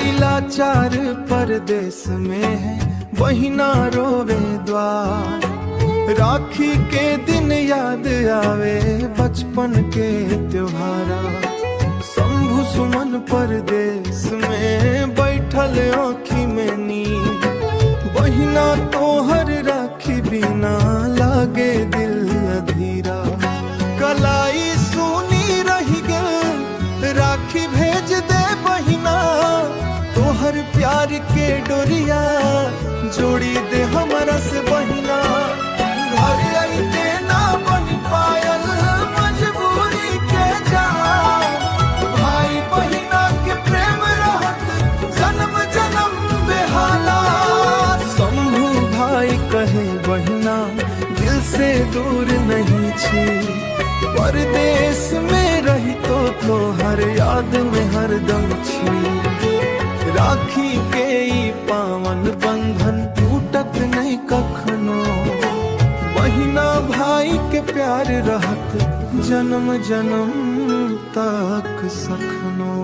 भाई लाचार परदेस में है, बहिना रोवे द्वार। राखी के दिन याद आवे बचपन के त्योहारा। शंभु सुमन परदेस में बैठल आँखी में नींद। बहिना तोहर राखी बिना लागे दिल अधीरा। कलाई सुनी रही गल राखी भेज दे बहिना। तोहर प्यार के डोरिया जोड़ी दे हमरा से बहिना। घर अइते ना बन पायल मजबूरी के जहाँ। भाई बहिना के प्रेम रहत जन्म जन्म बेहाला। शंभु भाई कहे बहिना दिल से दूर नहीं छी। परदेश में रही तो हर याद में हरदम छी। राखी के ई पावन बंधन टूटत नहीं कखनो। बहिना भाई के प्यार रहत जन्म जन्म तक सखनो।